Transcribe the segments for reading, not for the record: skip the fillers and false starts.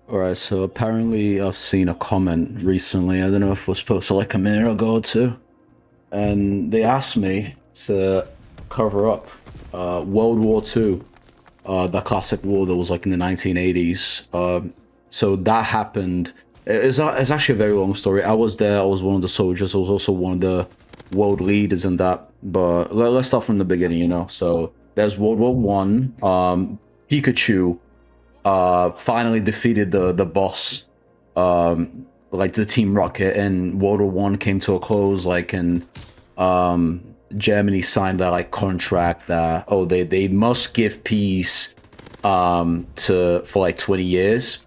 Alright, so apparently I've seen a comment recently, I don't know if it was posted like a minute ago or two, and they asked me to cover up World War II, the classic war that was like in the 1980s. So that happened. It's actually a very long story. I was there, I was one of the soldiers, I was also one of the world leaders in that, but let's start from the beginning, you know? So there's World War One. Pikachu finally defeated the boss, like the Team Rocket, and World War One came to a close. Like, and Germany signed a like contract that they must give peace to for like 20 years,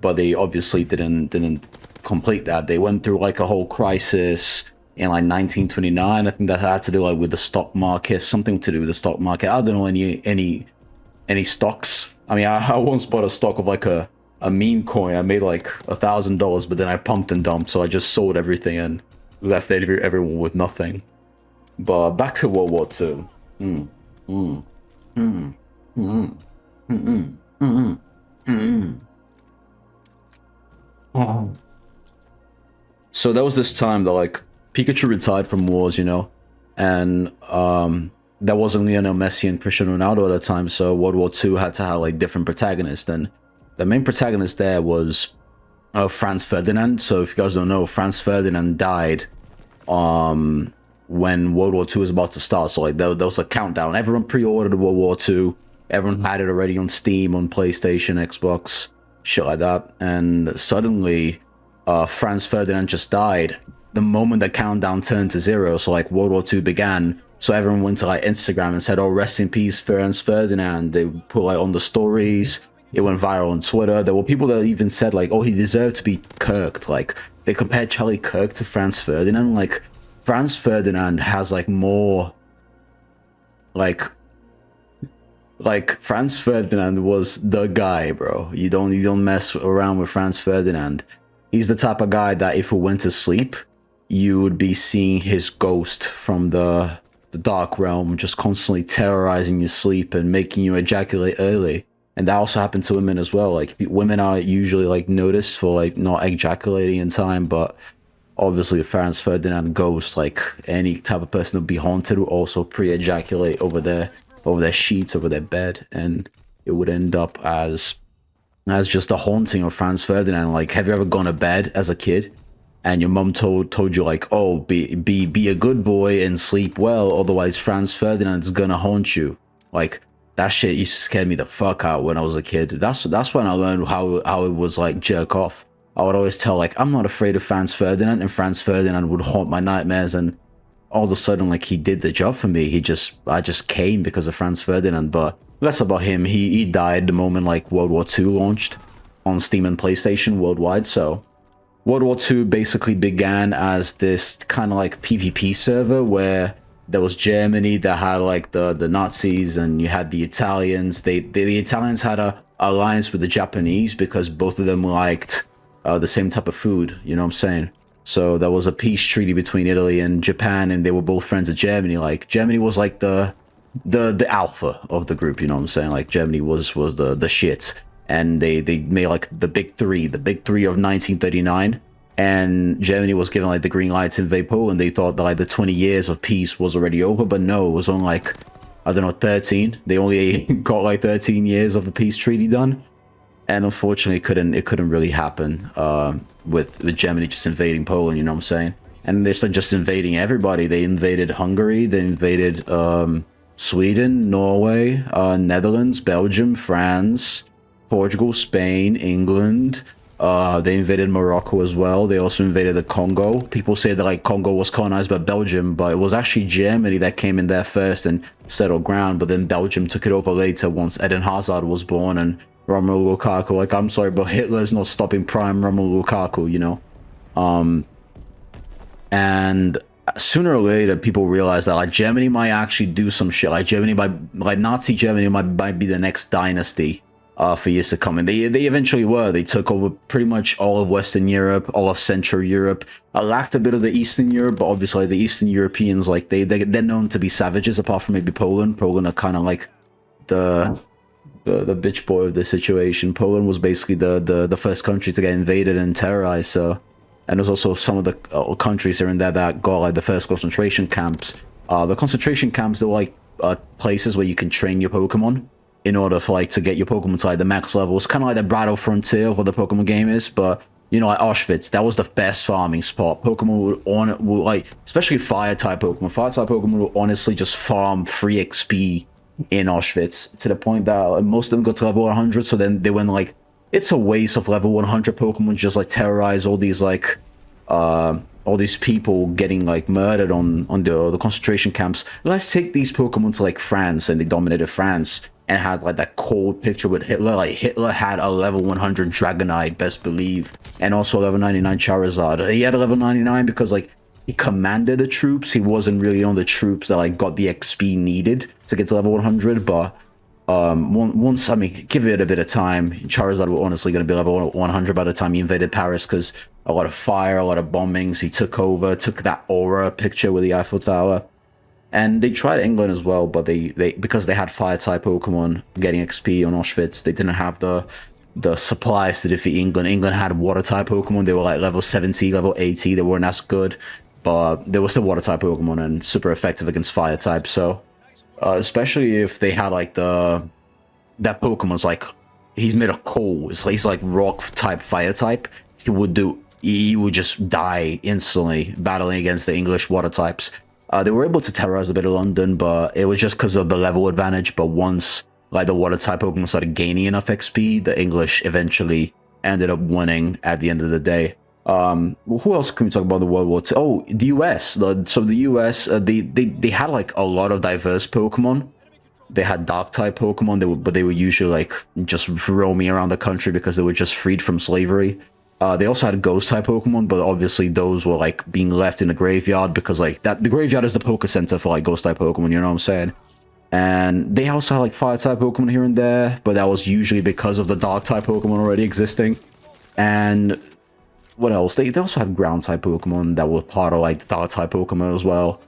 but they obviously didn't complete that. They went through like a whole crisis in like 1929. I think that had to do like with the stock market, something to do with the stock market. I don't know any stocks. I mean, I once bought a stock of like a meme coin. I made like $1,000, but then I pumped and dumped, so I just sold everything and left everyone with nothing. But back to World War Two. Mm, mm, mm, mm, mm, mm, mm, mm. So there was this time that like Pikachu retired from wars, you know, and there wasn't Lionel Messi and Cristiano Ronaldo at the time, so World War II had to have like different protagonists, and the main protagonist there was Franz Ferdinand. So if you guys don't know, Franz Ferdinand died when World War II was about to start. So like there was a countdown. Everyone pre-ordered World War II. Everyone had it already on Steam, on PlayStation, Xbox, shit like that. And suddenly, Franz Ferdinand just died the moment the countdown turned to zero. So like World War II began. So everyone went to like Instagram and said, "Oh, rest in peace, Franz Ferdinand." They put like on the stories. It went viral on Twitter. There were people that even said like, "Oh, he deserved to be kirked." Like they compared Charlie Kirk to Franz Ferdinand. Like Franz Ferdinand has like more like Franz Ferdinand was the guy, bro. You don't mess around with Franz Ferdinand. He's the type of guy that if he went to sleep, you would be seeing his ghost from the dark realm just constantly terrorizing your sleep and making you ejaculate early. And that also happened to women as well. Like women are usually like noticed for like not ejaculating in time, but obviously Franz Ferdinand ghost, like any type of person that would be haunted, would also pre-ejaculate over their sheets, over their bed, and it would end up as just a haunting of Franz Ferdinand. Like, have you ever gone to bed as a kid and your mum told you like, "Oh, be a good boy and sleep well, otherwise Franz Ferdinand's gonna haunt you"? Like that shit used to scare me the fuck out when I was a kid. That's when I learned how it was like jerk off. I would always tell like, "I'm not afraid of Franz Ferdinand," and Franz Ferdinand would haunt my nightmares, and all of a sudden like he did the job for me. I just came because of Franz Ferdinand. But less about him. He died the moment like World War II launched on Steam and PlayStation worldwide. So World War II basically began as this kind of like PvP server where there was Germany that had like the Nazis, and you had the Italians. The Italians had a alliance with the Japanese because both of them liked the same type of food. You know what I'm saying? So there was a peace treaty between Italy and Japan, and they were both friends of Germany. Like Germany was like the alpha of the group. You know what I'm saying? Like Germany was the shit, and they made like the big three of 1939. And Germany was given like the green light to invade Poland. They thought that like the 20 years of peace was already over, but no, it was on like, I don't know, 13. They only got like 13 years of the peace treaty done, and unfortunately it couldn't really happen with Germany just invading Poland. You know what I'm saying? And they're just invading everybody. They invaded Hungary, they invaded Sweden, Norway, Netherlands, Belgium, France, Portugal, Spain, England. They invaded Morocco as well. They also invaded the Congo. People say that like Congo was colonized by Belgium, but it was actually Germany that came in there first and settled ground. But then Belgium took it over later once Eden Hazard was born and Romelu Lukaku. Like, I'm sorry, but Hitler's not stopping prime Romelu Lukaku, you know? And sooner or later, people realized that like Germany might actually do some shit. Like Nazi Germany might be the next dynasty for years to come. And they eventually were. They took over pretty much all of Western Europe, all of Central Europe. I lacked a bit of the Eastern Europe, but obviously the Eastern Europeans, like they're known to be savages, apart from maybe Poland. Poland are kind of like the the bitch boy of the situation. Poland was basically the first country to get invaded and terrorized. So, and there's also some of the countries here and there that got like the first concentration camps. The concentration camps, they're like places where you can train your Pokemon in order for like to get your Pokemon to like the max level. It's kind of like the Battle Frontier of what the Pokemon game is, but you know, like Auschwitz, that was the best farming spot. Pokemon would like, especially fire type Pokemon. Fire type Pokemon would honestly just farm free XP in Auschwitz to the point that most of them got to level 100. So then they went like, it's a waste of level 100 Pokemon just like terrorize all these like, all these people getting like murdered on the concentration camps. Let's take these Pokemon to like France, and they dominated France and had like that cold picture with Hitler. Like Hitler had a level 100 Dragonite, best believe, and also level 99 Charizard. He had a level 99 because like he commanded the troops. He wasn't really on the troops that like got the XP needed to get to level 100. But once, I mean, give it a bit of time, Charizard was honestly going to be level 100 by the time he invaded Paris, because a lot of fire, a lot of bombings. He took over, took that aura picture with the Eiffel Tower. And they tried England as well, but they because they had fire type Pokemon getting XP on Auschwitz, they didn't have the supplies to defeat England. England had water type Pokemon. They were like level 70, level 80. They weren't as good, but they were still water type Pokemon and super effective against fire type. So especially if they had like that Pokemon's like, he's made of coal. He's like rock type, fire type. He would just die instantly battling against the English water types. They were able to terrorize a bit of London, but it was just because of the level advantage. But once like the water type Pokemon started gaining enough XP, the English eventually ended up winning at the end of the day. Who else can we talk about in the World War II? Oh, the US. So the US, they had like a lot of diverse Pokemon. They had dark type Pokemon, but they were usually like just roaming around the country because they were just freed from slavery. They also had ghost type Pokemon, but obviously those were like being left in the graveyard because like the graveyard is the Poke Center for like ghost type Pokemon, you know what I'm saying? And they also had like fire type Pokemon here and there, but that was usually because of the dark type Pokemon already existing. And what else? They also had ground type Pokemon that were part of like the dark type Pokemon as well.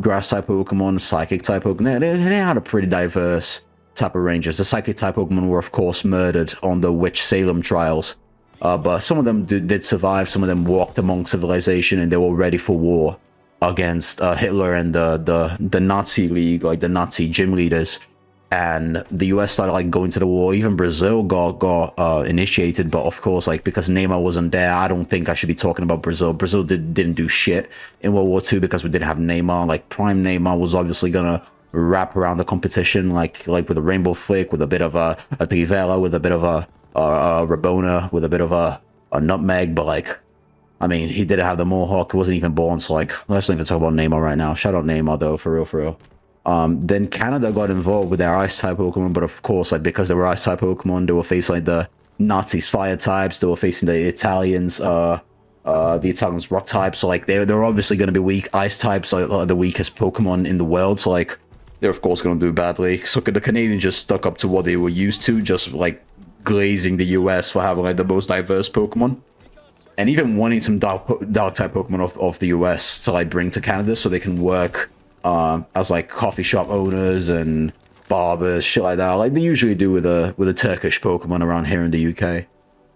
Grass type Pokemon, psychic type Pokemon. They had a pretty diverse type of ranges. The psychic type Pokemon were of course murdered on the Witch Salem trials. But some of them did survive. Some of them walked among civilization, and they were ready for war against Hitler and the Nazi League, like the Nazi gym leaders. And the US started like going to the war. Even Brazil got initiated, but of course, like because Neymar wasn't there, I don't think I should be talking about Brazil. Brazil didn't do shit in World War II because we didn't have Neymar. Like prime Neymar was obviously gonna wrap around the competition, like with a rainbow flick, with a bit of a Trivela, with a bit of a Rabona, with a bit of a nutmeg. But like, I mean, he didn't have the Mohawk. He wasn't even born. So like, let's not even talk about Neymar right now. Shout out Neymar though, for real. Then Canada got involved with their ice type Pokemon, but of course, like because they were ice type Pokemon, they were facing like the Nazis fire types. They were facing the Italians rock types. So like they're obviously going to be weak. Ice types are the weakest Pokemon in the world. So like they're of course going to do badly. So the Canadians just stuck up to what they were used to, just like glazing the US for having like the most diverse Pokemon, and even wanting some dark type Pokemon of the US to like bring to Canada so they can work as like coffee shop owners and barbers, shit like that, like they usually do with a Turkish Pokemon around here in the UK.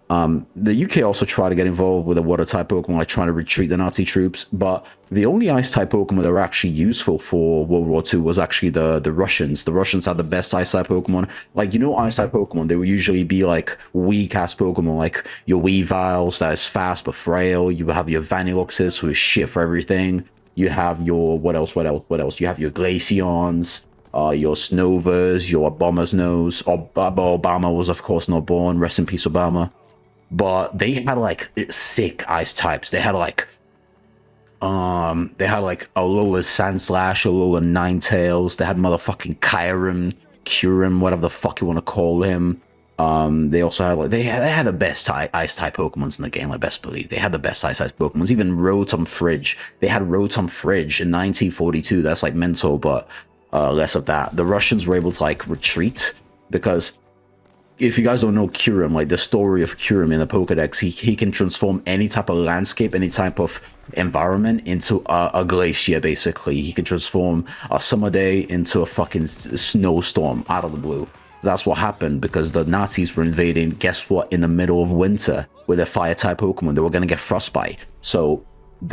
The UK also tried to get involved with a water type Pokemon, like trying to retreat the Nazi troops, but the only ice type Pokemon that were actually useful for World War II was actually the Russians. The Russians had the best ice type Pokemon. Like, you know, ice type Pokemon, they would usually be like weak ass Pokemon, like your Weaviles that is fast but frail. You have your Vanilluxes who is shit for everything. You have your what else? You have your Glaceons, your Snovas, your Obama's Nose. Obama was of course not born. Rest in peace, Obama. But they had like sick ice types. They had like Alola Sandslash, Alola Ninetales. They had motherfucking Kyurem, whatever the fuck you want to call him. They also had like they had the best ice type Pokemons in the game, I best believe. They had the best ice type Pokemons. Even Rotom Fridge. They had Rotom Fridge in 1942. That's like mental, but less of that. The Russians were able to like retreat because if you guys don't know Kyurem, like the story of Kyurem in the Pokedex, he can transform any type of landscape, any type of environment into a glacier, basically. He can transform a summer day into a fucking snowstorm out of the blue. That's what happened because the Nazis were invading, guess what, in the middle of winter with their fire type Pokemon. They were going to get frostbite. So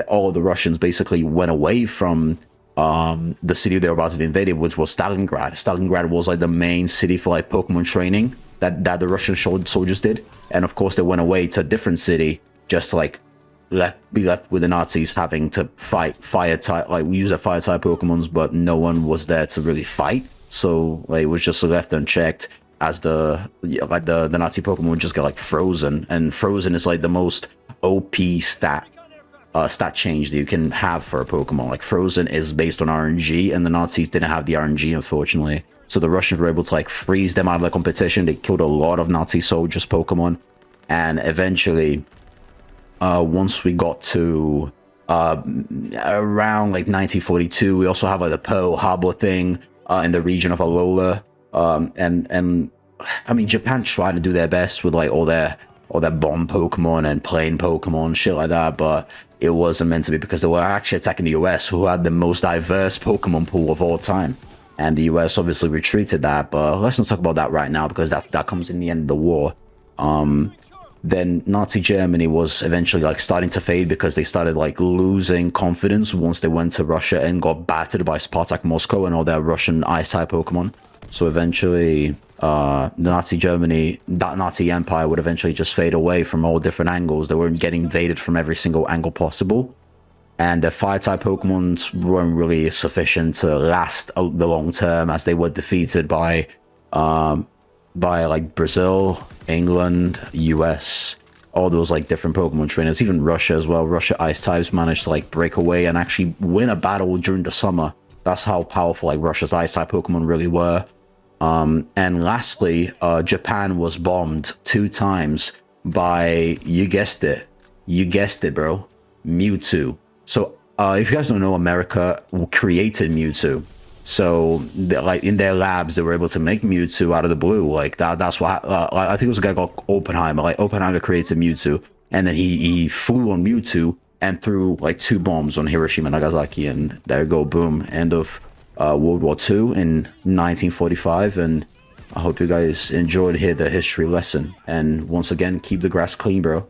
all of the Russians basically went away from the city they were about to be invaded, which was Stalingrad. Stalingrad was like the main city for like Pokemon training that the Russian soldiers did. And of course, they went away to a different city just to like be left with the Nazis having to fight fire type, like use their fire type Pokemons, but no one was there to really fight. So like it was just left unchecked as the Nazi Pokemon would just get like frozen, and frozen is like the most OP stat change that you can have for a Pokemon. Like frozen is based on RNG, and the Nazis didn't have the RNG, unfortunately. So the Russians were able to like freeze them out of the competition. They killed a lot of Nazi soldiers Pokemon, and eventually once we got to around like 1942, we also have like the Pearl Harbor thing in the region of Alola, and I mean Japan tried to do their best with like all their bomb Pokemon and plane Pokemon, shit like that, but it wasn't meant to be because they were actually attacking the US, who had the most diverse Pokemon pool of all time. And the US obviously retreated that, but let's not talk about that right now because that comes in the end of the war. Then Nazi Germany was eventually like starting to fade because they started like losing confidence once they went to Russia and got battered by Spartak Moscow and all their Russian ice-type Pokemon. So eventually the Nazi Germany, that Nazi Empire would eventually just fade away from all different angles. They were getting invaded from every single angle possible. And the fire-type Pokemons weren't really sufficient to last the long term, as they were defeated by like Brazil, England, US, all those like different Pokemon trainers, even Russia as well. Russia ice types managed to like break away and actually win a battle during the summer. That's how powerful like Russia's ice type Pokemon really were. And lastly, Japan was bombed 2 times by, you guessed it, bro, Mewtwo. So if you guys don't know, America created Mewtwo. So like in their labs, they were able to make Mewtwo out of the blue. Like that's what I think it was a guy called Oppenheimer. Like Oppenheimer created Mewtwo, and then he flew on Mewtwo and threw like 2 bombs on Hiroshima and Nagasaki, and there you go, boom, end of World War II in 1945. And I hope you guys enjoyed here the history lesson. And once again, keep the grass clean, bro.